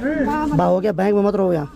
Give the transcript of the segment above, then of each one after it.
बा हो गया, बैंक में मत रहो यहाँ।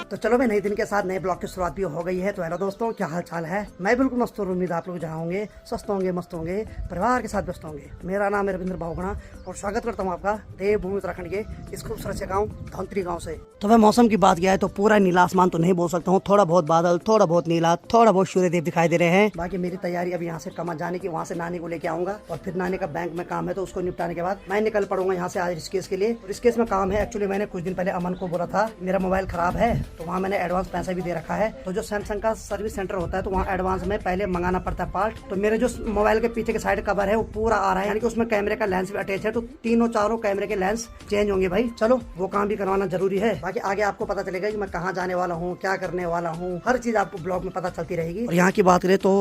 तो चलो भाई, नए दिन के साथ नए ब्लॉग की शुरुआत भी हो गई है। तो हेलो दोस्तों, क्या हाल चाल है? मैं बिल्कुल मस्त हूँ। उम्मीद आप लोग जहाँ होंगे स्वस्थ होंगे, मस्त होंगे, परिवार के साथ व्यस्त होंगे। मेरा नाम है रविंद्र बाहुगुणा और स्वागत करता हूँ आपका देवभूमि उत्तराखंड के इस खूबसूरत से गाँव धौंतरी गाँव से। तो वह मौसम की बात किया है तो पूरा नीला आसमान तो नहीं बोल सकता हूँ, थोड़ा बहुत बादल, थोड़ा बहुत नीला, थोड़ा बहुत सूर्यदेव दिखाई दे रहे हैं। बाकी मेरी तैयारी अभी यहाँ से कमा जाने की, वहाँ से नानी को लेके आऊंगा और फिर नानी का बैंक में काम है तो उसको निपटाने के बाद मैं निकल पड़ूंगा यहाँ से आज ऋषिकेश के लिए। ऋषिकेश में काम है। एक्चुअली मैंने कुछ दिन पहले अमन को बोला था मेरा मोबाइल खराब है, तो वहाँ मैंने एडवांस पैसा भी दे रखा है। तो जो सैमसंग का सर्विस सेंटर होता है तो वहाँ एडवांस में पहले मंगाना पड़ता है पार्ट। तो मेरे जो मोबाइल के पीछे के साइड कवर है वो पूरा आ रहा है, यानी कि उसमें कैमरे का लेंस भी अटैच है। तो तीनों चारों कैमरे के लेंस चेंज होंगे भाई। चलो वो काम भी करवाना जरूरी है। बाकी आगे आपको पता चलेगा कि मैं कहाँ जाने वाला हूँ, क्या करने वाला हूँ, हर चीज आपको ब्लॉग में पता चलती रहेगी। और यहाँ की बात करें तो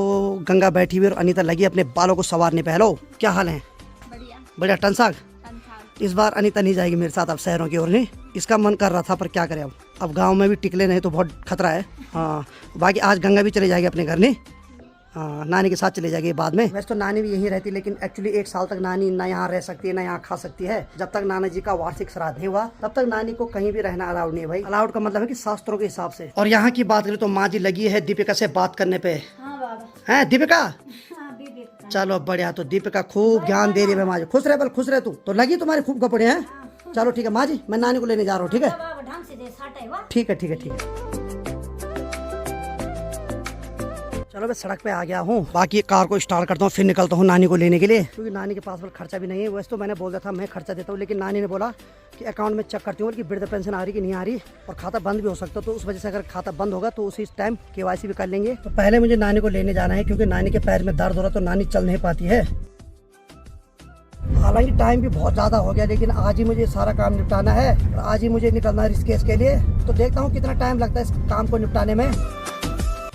गंगा बैठी हुई और अनीता लगी अपने बालों को संवारने पे। हेलो, क्या हाल है? बढ़िया। टनसाग इस बार अनीता नहीं जाएगी मेरे साथ अब शहरों की ओर। नहीं, इसका मन कर रहा था पर क्या करें अब गांव में भी टिकले नहीं तो बहुत खतरा है। हाँ, बाकी आज गंगा भी चले जाएगी अपने घर। नहीं, हाँ, नानी के साथ चले जाएगी बाद में। वैसे तो नानी भी यहीं रहती, लेकिन एक्चुअली 1 साल तक नानी ना यहाँ रह सकती है ना यहाँ खा सकती है। जब तक नाना जी का वार्षिक श्राद्ध नहीं हुआ तब तक नानी को कहीं भी रहना अलाउड नहीं है भाई। अलाउड का मतलब है कि शास्त्रों के हिसाब से। और यहाँ की बात करें तो माँ जी लगी है दीपिका से बात करने पे। है दीपिका? चलो बढ़िया। तो दीपिका खूब ज्ञान दे रही है माँ जी। खुश रहे, बल खुश रहे तू। तो लगी तुम्हारी खूब कपड़े हैं। चलो ठीक है माँ जी, मैं नानी को लेने जा रहा हूँ। ठीक है, ठीक है, ठीक है, ठीक है। चलो मैं सड़क पे आ गया हूँ। बाकी कार को स्टार्ट करता हूँ, फिर निकलता हूँ नानी को लेने के लिए, क्योंकि नानी के पास खर्चा भी नहीं है। वैसे तो मैंने बोला था मैं खर्चा देता हूँ, लेकिन नानी ने बोला कि अकाउंट में चेक करती हूँ कि वृद्ध पेंशन आ रही कि नहीं आ रही, और खाता बंद भी हो सकता है। तो उस वजह से अगर खाता बंद होगा तो उसी टाइम KYC भी कर लेंगे। तो पहले मुझे नानी को लेने जाना है, क्योंकि नानी के पैर में दर्द हो रहा तो नानी चल नहीं पाती है। हालांकि टाइम भी बहुत ज़्यादा हो गया, लेकिन आज ही मुझे सारा काम निपटाना है और आज ही मुझे निकलना है ऋषिकेश के लिए। तो देखता हूँ कितना टाइम लगता है इस काम को निपटाने में।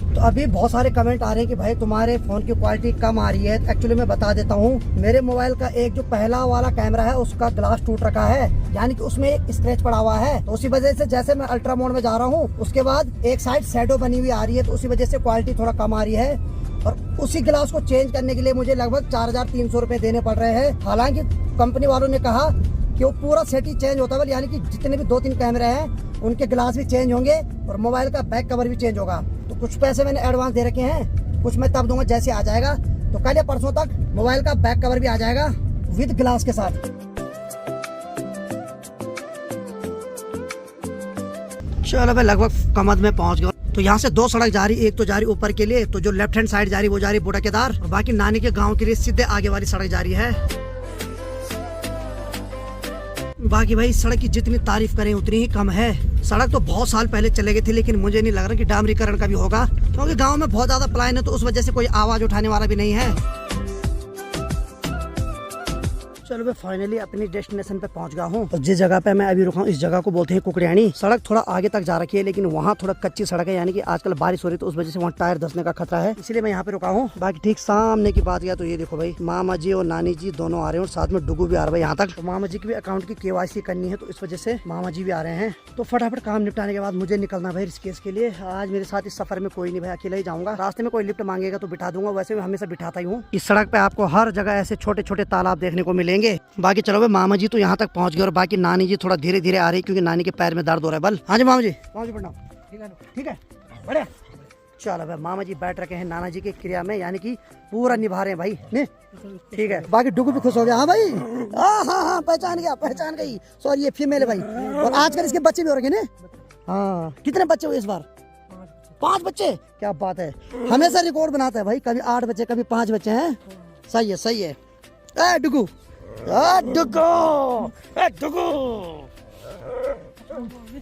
तो अभी बहुत सारे कमेंट आ रहे हैं कि भाई तुम्हारे फ़ोन की क्वालिटी कम आ रही है। एक्चुअली मैं बता देता हूँ, मेरे मोबाइल का एक जो पहला वाला कैमरा है उसका ग्लास टूट रखा है, यानी कि उसमें एक स्क्रैच पड़ा हुआ है। तो उसी वजह से जैसे मैं अल्ट्रा मोड में जा रहा हूँ उसके बाद एक साइड शैडो बनी हुई आ रही है, तो उसी वजह से क्वालिटी थोड़ा कम आ रही है। और उसी ग्लास को चेंज करने के लिए मुझे लगभग 4300 रुपए देने पड़ रहे हैं। हालांकि कंपनी वालों ने कहा कि वो पूरा सेट ही चेंज होता है, यानी कि जितने भी 2-3 कैमरे हैं उनके ग्लास भी चेंज होंगे और मोबाइल का बैक कवर भी चेंज होगा। तो कुछ पैसे मैंने एडवांस दे रखे हैं, कुछ मैं तब दूंगा जैसे आ जाएगा। तो कल या परसों तक मोबाइल का बैक कवर भी आ जाएगा विद ग्लास के साथ। चलो मैं लगभग कमद में पहुंच गया। तो यहाँ से 2 सड़क जा रही, एक तो जा रही ऊपर के लिए, तो जो लेफ्ट हैंड साइड जा रही वो जा रही बूढ़ा केदार, और बाकी नानी के गाँव के लिए सीधे आगे वाली सड़क जा रही है। बाकी भाई सड़क की जितनी तारीफ करें उतनी ही कम है। सड़क तो बहुत साल पहले चले गई थी, लेकिन मुझे नहीं लग रहा कि डामरीकरण का भी होगा, क्योंकि गांव में बहुत ज्यादा पलायन है, तो उस वजह से कोई आवाज उठाने वाला भी नहीं है। चलो मैं फाइनली अपनी डेस्टिनेशन पे पहुंच गया हूँ। तो जिस जगह पे मैं अभी रुका हूँ इस जगह को बोलते हैं कुकड़ियानी। सड़क थोड़ा आगे तक जा रखी है, लेकिन वहाँ थोड़ा कच्ची सड़क है, यानी कि आजकल बारिश हो रही है तो उस वजह से वहाँ टायर धंसने का खतरा है, इसलिए मैं यहाँ पे रुका हूँ। बाकी ठीक सामने की बात किया तो ये देखो भाई, मामा जी और नानी जी दोनों आ रहे हैं और साथ में डुगू भी आ रहा है यहाँ तक। तो मामा जी की भी अकाउंट की KYC करनी है, तो इस वजह से मामा जी भी आ रहे हैं। तो फटाफट काम निपटाने के बाद मुझे निकलना भाई ऋषिकेश के लिए। आज मेरे साथ इस सफर में कोई नहीं भाई, अकेला ही जाऊंगा। रास्ते में कोई लिफ्ट मांगेगा तो बिठा दूंगा, वैसे भी हमेशा बिठाता ही हूँ। इस सड़क पे आपको हर जगह ऐसे छोटे छोटे तालाब देखने को मिलेंगे। बाकी चलो मामा जी तो यहाँ तक पहुँच गए और बाकी नानी जी थोड़ा धीरे धीरे आ रही, क्योंकि नानी के पैर में दर्द हो रहा है। बल हाँ जी मामा जी, प्रणाम। ठीक है बढ़िया। चलो भाई मामा जी बैठ रखे हैं नाना जी की क्रिया में, यानी कि पूरा निभा रहे हैं भाई। नहीं ठीक है। बाकी डुगू भी खुश हो गया। हाँ भाई, हाँ पहचान गई। सॉरी ये फीमेल है भाई, और आजकल इसके बच्चे भी हो रखे ना। हाँ, कितने बच्चे हुए इस बार? 5 बच्चे। क्या बात है, हमेशा रिकॉर्ड बनाता है भाई, कभी 8 बच्चे कभी 5 बच्चे हैं। सही है सही है। डुगू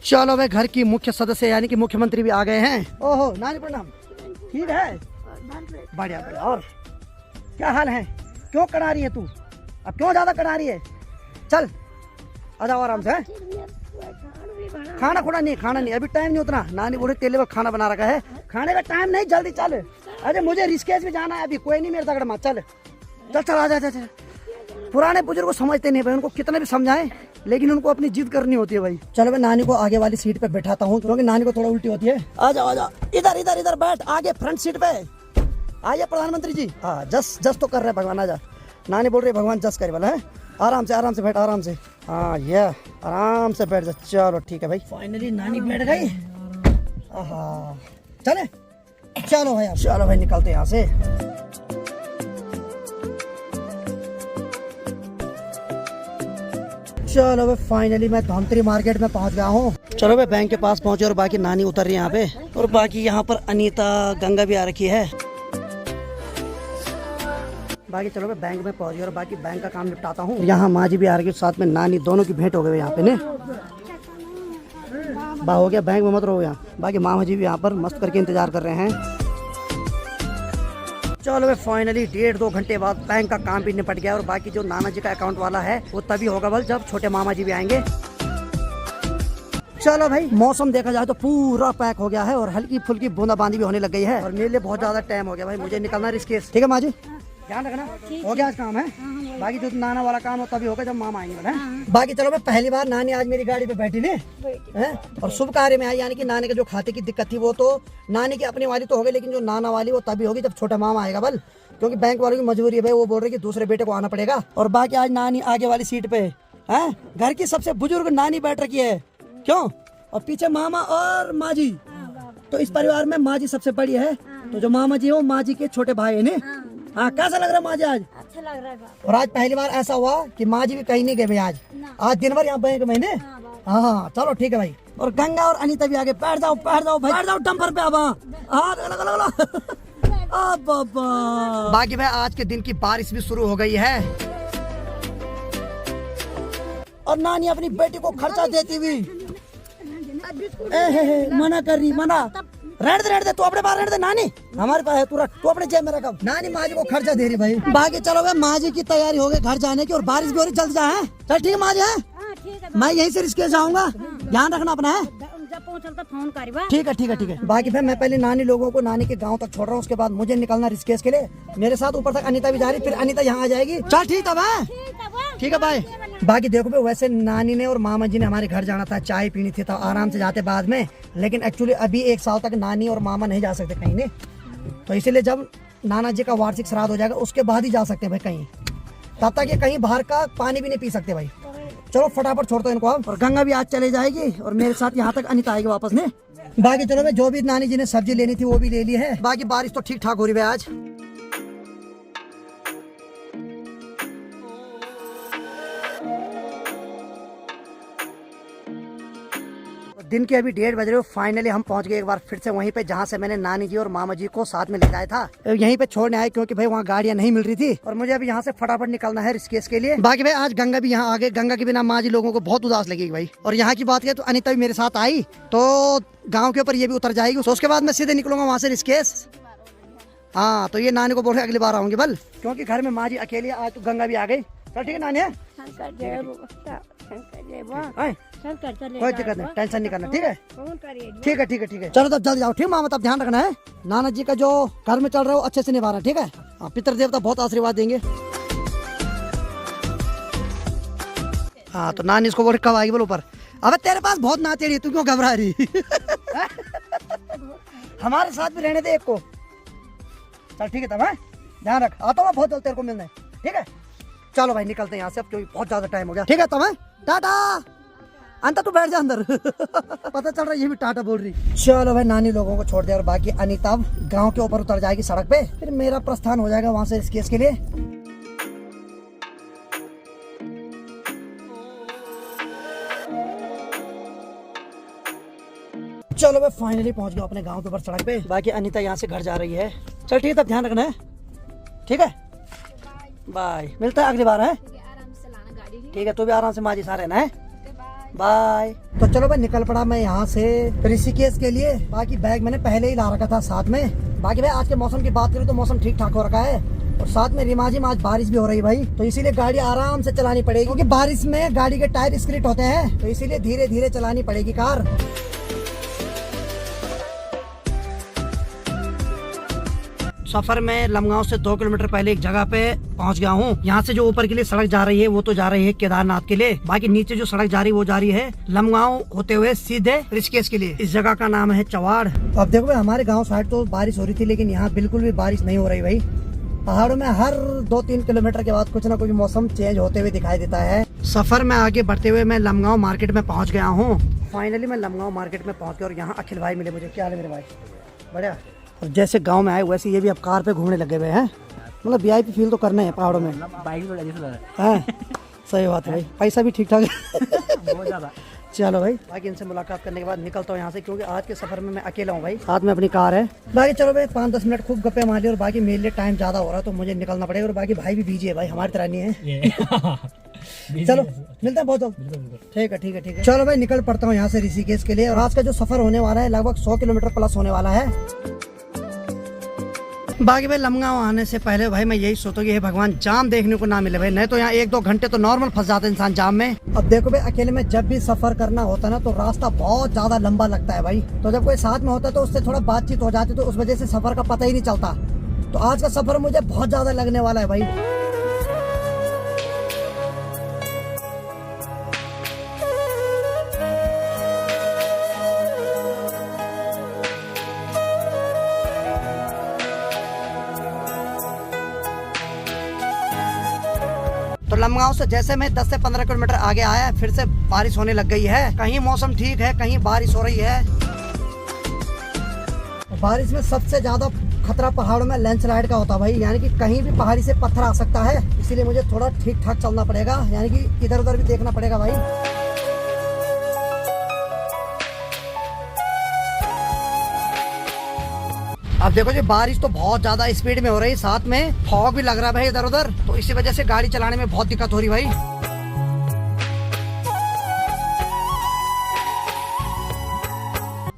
चलो भाई, घर की मुख्य सदस्य यानी कि मुख्यमंत्री भी आ गए हैं। ओहो नानी प्रणाम। ठीक है, बढ़िया बढ़िया। और क्या हाल है? क्यों करा रही है तू? अब क्यों ज्यादा करा रही है? चल आ जाओ आराम से। खाना खुड़ा नहीं, खाना नहीं, अभी टाइम नहीं उतना। नानी बोले तेले में खाना बना रखा है, खाने का टाइम नहीं, जल्दी चल। अरे मुझे ऋषिकेश भी जाना है, अभी कोई नहीं मेरे तगड़ मार। चल चल चल, आ जा। पुराने बुजुर्ग को समझते नहीं भाई, उनको कितने भी समझाएं लेकिन उनको अपनी जिद करनी होती है भाई। चलो मैं नानी को आगे वाली सीट पे बैठाता हूँ क्योंकि नानी को थोड़ा उल्टी होती है। आ जाओ आ जाओ, इधर इधर इधर बैठ, आगे फ्रंट सीट पे आइए प्रधानमंत्री जी। हाँ जस तो कर रहे भगवान, आ जा। नानी बोल रही भगवान जस करे वाला है। आराम से बैठ, आराम से। हाँ ये आराम से बैठ जा। चलो ठीक है भाई, फाइनली नानी बैठ गई। चले चलो भाई, चलो भाई निकलते यहाँ से। चलो भाई फाइनली मैं धमतरी मार्केट में पहुंच गया हूँ। चलो भाई बैंक के पास पहुंचे और बाकी नानी उतर रही है यहाँ पे, और बाकी यहाँ पर अनीता गंगा भी आ रखी है। बाकी चलो भाई बैंक में पहुंच गया और बाकी बैंक का काम निपटाता हूँ। यहाँ माँ जी भी आ रही है, साथ में नानी, दोनों की भेंट हो गई यहाँ पे ने। बा हो गया बैंक में मत रहो यहाँ। बाकी मामा जी भी यहाँ पर मस्त करके इंतजार कर रहे हैं। चलो भाई फाइनली 1.5-2 घंटे बाद बैंक का काम भी निपट गया और बाकी जो नाना जी का अकाउंट वाला है वो तभी होगा बल जब छोटे मामा जी भी आएंगे। चलो भाई मौसम देखा जाए तो पूरा पैक हो गया है और हल्की फुल्की बूंदाबांदी भी होने लग गई है और मेरे लिए बहुत ज्यादा टाइम हो गया भाई, मुझे निकलना रिस्की। ठीक है माँ जी, ध्यान रखना। हो गया आज काम है, बाकी जो नाना वाला काम हो तभी होगा जब मामा आएंगे। बाकी चलो मैं पहली बार नानी आज मेरी गाड़ी पे बैठी ने और शुभ कार्य में आई, यानी कि नानी के जो खाते की दिक्कत थी वो तो नानी की अपनी वाली तो हो गई, लेकिन जो नाना वाली वो तभी होगी जब छोटा मामा आएगा बल, क्योंकि बैंक वालों की मजबूरी है भाई, वो बोल रहे कि दूसरे बेटे को आना पड़ेगा। और बाकी आज नानी आगे वाली सीट पे है, घर की सबसे बुजुर्ग नानी बैठ रखी है। क्यों? और पीछे मामा और माँ जी, तो इस परिवार में माँ जी सबसे बड़ी है, तो जो मामा जी है वो माँ जी के छोटे भाई है। हाँ कैसा लग रहा है माँ जी आज? अच्छा लग रहा है। और आज पहली बार ऐसा हुआ कि माँ जी भी कहीं नहीं गए भाई, आज दिन भर यहाँ बैंक में। हाँ चलो ठीक है भाई। और गंगा और अनीता भी आगे। बैठ जाओ भाई, बैठ जाओ डंपर पे। अब बाकी भाई आज के दिन की बारिश भी शुरू हो गई है और नानी अपनी बेटी को खर्चा देती हुई मना कर रही, मना। रहने दे तू अपने पास रहने दे, नानी हमारे पास है, तू अपने जेब में रख। नानी माँ जी को खर्चा दे रही भाई। बाकी चलो भाई माँ जी की तैयारी हो गई घर जाने की और बारिश भी हो रही, जल्द जा है। चल ठीक है माँ जी, है मैं यहीं से रिस्के जाऊंगा, ध्यान रखना अपना है। फोन कर। ठीक है। बाकी फिर मैं पहले नानी लोगों को नानी के गांव तक छोड़ रहा हूँ, उसके बाद मुझे निकलना रिस्केस के लिए। मेरे साथ ऊपर तक अनीता भी जा रही, फिर अनीता यहाँ आ जाएगी। चल ठीक है, ठीक है भाई। बाकी देखो भाई वैसे नानी ने और मामा जी ने हमारे घर जाना था, चाय पीनी थी, तो आराम से जाते बाद में, लेकिन एक्चुअली अभी 1 साल तक नानी और मामा नहीं जा सकते कहीं ने, तो इसीलिए जब नाना जी का वार्षिक श्राद्ध हो जाएगा उसके बाद ही जा सकते हैं भाई कहीं, तब तक ये कहीं बाहर का पानी भी नहीं पी सकते भाई। चलो फटाफट छोड़ते इनको अब। और गंगा भी आज चले जाएगी और मेरे साथ यहाँ तक अनीता आएगी वापस ने। बाकी चलो भाई जो भी नानी जी ने सब्जी लेनी थी वो भी ले ली है। बाकी बारिश तो ठीक ठाक हो रही है आज। दिन के अभी 1:30 बज रहे हो, फाइनली हम पहुंच गए एक बार फिर से वहीं पे जहां से मैंने नानी जी और मामा जी को साथ में ले जाया था। यहीं पे छोड़ने आए क्योंकि भाई वहाँ गाड़ियां नहीं मिल रही थी और मुझे अभी यहाँ से फटाफट निकलना है ऋषिकेश के लिए। बाकी भाई आज गंगा भी यहाँ आ गए, गंगा के बिना माँ जी लोगों को बहुत उदास लगेगी भाई। और यहाँ की बात करें तो अनीता भी मेरे साथ आई, तो गाँव के ऊपर ये भी उतर जाएगी, तो उसके बाद मैं सीधे निकलूंगा वहाँ से ऋषिकेश। हाँ तो ये नानी को बोल रहे अगली बार आऊंगी बल, क्योंकि घर में माँ जी अकेली, आज तो गंगा भी आ गई। चल ठीक है नानी, है कोई दिक्कत नहीं, टेंशन नहीं करना। ठीक है। चलो तब जल्दी जाओ, ठीक मामा, तब ध्यान रखना है। नाना जी का जो घर में चल रहा है वो अच्छे से निभा रहा है, ठीक है। हाँ पितर देवता बहुत आशीर्वाद देंगे। हाँ तो नानी इसको बोल कब आएगी बोल ऊपर। अबे तेरे पास बहुत नाते रही, तू क्यों घबरा रही? हमारे साथ भी रहने दे एक को। चल ठीक है तब, है ध्यान रख, आता हूँ बहुत जल्द तेरे को मिलने, ठीक है। चलो भाई निकलते हैं यहाँ से अब, क्योंकि बहुत ज्यादा टाइम हो गया। ठीक है तब, है टाटा। अंता तू बैठ जा अंदर। पता चल रहा है ये भी टाटा बोल रही। चलो भाई नानी लोगों को छोड़ दिया और बाकी अनीता गांव के ऊपर उतर जाएगी सड़क पे, फिर मेरा प्रस्थान हो जाएगा वहां से ऋषिकेश के लिए। चलो भाई फाइनली पहुंच गया अपने गांव के ऊपर सड़क पे। बाकी अनीता यहाँ से घर जा रही है। चल ठीक है तब ध्यान रखना है, ठीक है बाय। मिलता है अगली बार, है ठीक है। तू भी आराम से माँ जी साथ रहना है, बाय। तो चलो भाई निकल पड़ा मैं यहाँ से ऋषिकेश के लिए। बाकी बैग मैंने पहले ही ला रखा था साथ में। बाकी भाई आज के मौसम की बात करूँ तो मौसम ठीक ठाक हो रखा है और साथ में रिमाजी में आज बारिश भी हो रही है भाई, तो इसीलिए गाड़ी आराम से चलानी पड़ेगी, क्योंकि बारिश में गाड़ी के टायर स्किड होते हैं, तो इसीलिए धीरे धीरे चलानी पड़ेगी कार। सफर में लमगांव से 2 किलोमीटर पहले एक जगह पे पहुंच गया हूँ। यहाँ से जो ऊपर के लिए सड़क जा रही है वो तो जा रही है केदारनाथ के लिए, बाकी नीचे जो सड़क जा रही है वो जा रही है लमगांव होते हुए सीधे ऋषिकेश के लिए। इस जगह का नाम है चवाड़। तो अब देखो भाई, हमारे गाँव साइड तो बारिश हो रही थी, लेकिन यहाँ बिल्कुल भी बारिश नहीं हो रही भाई। पहाड़ों में हर 2-3 किलोमीटर के बाद कुछ ना कुछ मौसम चेंज होते हुए दिखाई देता है। सफर में आगे बढ़ते हुए मैं लमगांव मार्केट में पहुंच गया हूं। फाइनली मैं लमगांव मार्केट में पहुंच गया और यहाँ अखिल भाई मिले मुझे। क्या हाल है मेरे भाई? बढ़िया। और जैसे गांव में आए वैसे ये भी अब कार पे घूमने लगे हुए हैं। मतलब VIP फील तो करना है पहाड़ों में। हाँ सही बात है भाई, पैसा भी ठीक ठाक है बहुत ज्यादा। चलो भाई, बाकी इनसे मुलाकात करने के बाद निकलता हूँ यहाँ से, क्योंकि आज के सफर में मैं अकेला हूँ भाई, साथ में अपनी कार है। बाकी चलो भाई 5-10 मिनट खूब गप्पे मार लिए और बाकी मेरे लिए टाइम ज्यादा हो रहा है तो मुझे निकलना पड़ेगा। और बाकी भाई भी बिजी है भाई, हमारी तरह नहीं है। चलो मिलते हैं बहुत जल्द। ठीक है ठीक है ठीक है। चलो भाई निकल पड़ता हूँ यहाँ से ऋषिकेश के लिए। और आज का जो सफर होने वाला है लगभग 100 किलोमीटर प्लस होने वाला है। बाकी भाई लमगांव आने से पहले भाई मैं यही सोचता हूँ कि भगवान जाम देखने को ना मिले भाई, नहीं तो यहाँ 1-2 घंटे तो नॉर्मल फंस जाता है इंसान जाम में। अब देखो भाई, अकेले में जब भी सफर करना होता है ना तो रास्ता बहुत ज्यादा लंबा लगता है भाई। तो जब कोई साथ में होता है तो उससे थोड़ा बातचीत हो जाती है, तो उस वजह से सफर का पता ही नहीं चलता। तो आज का सफर मुझे बहुत ज्यादा लगने वाला है भाई। तो लमगांव से जैसे मैं 10 से 15 किलोमीटर आगे आया, फिर से बारिश होने लग गई है। कहीं मौसम ठीक है, कहीं बारिश हो रही है। बारिश में सबसे ज्यादा खतरा पहाड़ों में लैंडस्लाइड का होता है भाई, यानी कि कहीं भी पहाड़ी से पत्थर आ सकता है। इसीलिए मुझे थोड़ा ठीक ठाक चलना पड़ेगा, यानी कि इधर उधर भी देखना पड़ेगा भाई। अब देखो जी, बारिश तो बहुत ज्यादा स्पीड में हो रही है, साथ में फॉग भी लग रहा है भाई इधर उधर, तो इसी वजह से गाड़ी चलाने में बहुत दिक्कत हो रही भाई।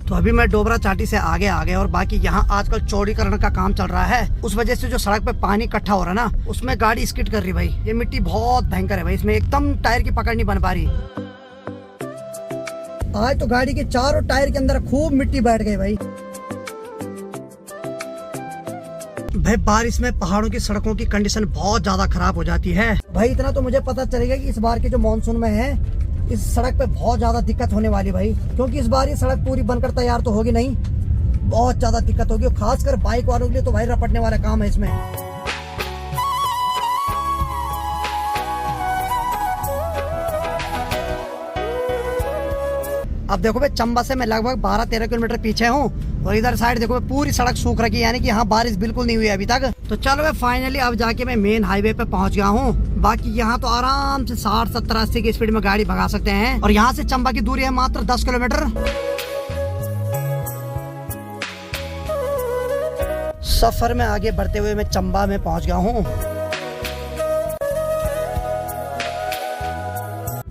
तो अभी मैं डोबरा चाटी से आगे आ गया और बाकी यहाँ आजकल चौड़ीकरण का काम चल रहा है। उस वजह से जो सड़क पे पानी इकट्ठा हो रहा है ना, उसमें गाड़ी स्किड कर रही भाई। ये मिट्टी बहुत भयंकर है भाई, इसमें एकदम टायर की पकड़ नहीं बन पा रही। आज तो गाड़ी के चारों टायर के अंदर खूब मिट्टी बैठ गई भाई। भाई बारिश में पहाड़ों की सड़कों की कंडीशन बहुत ज्यादा खराब हो जाती है भाई। इतना तो मुझे पता चलेगा कि इस बार के जो मानसून में है, इस सड़क पे बहुत ज्यादा दिक्कत होने वाली भाई, क्योंकि इस बार ये सड़क पूरी बनकर तैयार तो होगी नहीं, बहुत ज्यादा दिक्कत होगी। खासकर बाइक वालों के लिए तो भाई रपटने वाला काम है इसमें। अब देखो भाई, चंबा से मैं लगभग 12-13 किलोमीटर पीछे हूँ और इधर साइड देखो पूरी सड़क सूख रखी है, यानी कि यहाँ बारिश बिल्कुल नहीं हुई है अभी तक। तो चलो भाई फाइनली अब जाके मैं मेन हाईवे पे पहुंच गया हूँ। बाकी यहाँ तो आराम से 60-70-80 की स्पीड में गाड़ी भगा सकते हैं और यहाँ से चंबा की दूरी है मात्र 10 किलोमीटर। सफर में आगे बढ़ते हुए मैं चंबा में पहुंच गया हूँ।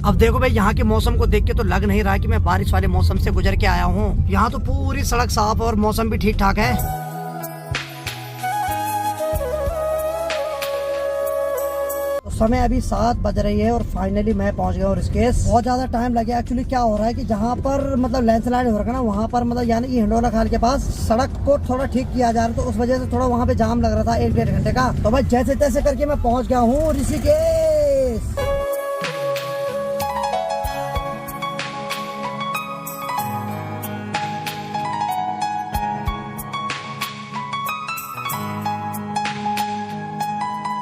अब देखो भाई, यहाँ के मौसम को देख के तो लग नहीं रहा कि मैं बारिश वाले मौसम से गुजर के आया हूँ। यहाँ तो पूरी सड़क साफ और मौसम भी ठीक ठाक है। समय अभी 7 बज रही है और फाइनली मैं पहुंच गया हूँ ऋषिकेश। बहुत ज्यादा टाइम लगे। एक्चुअली क्या हो रहा है कि जहाँ पर मतलब लैंडस्लाइड हो रहा है ना, वहाँ पर मतलब यानी कि हिंडोला खाल के पास सड़क को थोड़ा ठीक किया जा रहा है, तो उस वजह से थोड़ा वहाँ पे जाम लग रहा था 1-1.5 घंटे का। तो भाई जैसे तैसे करके मैं पहुंच गया हूँ ऋषिकेश।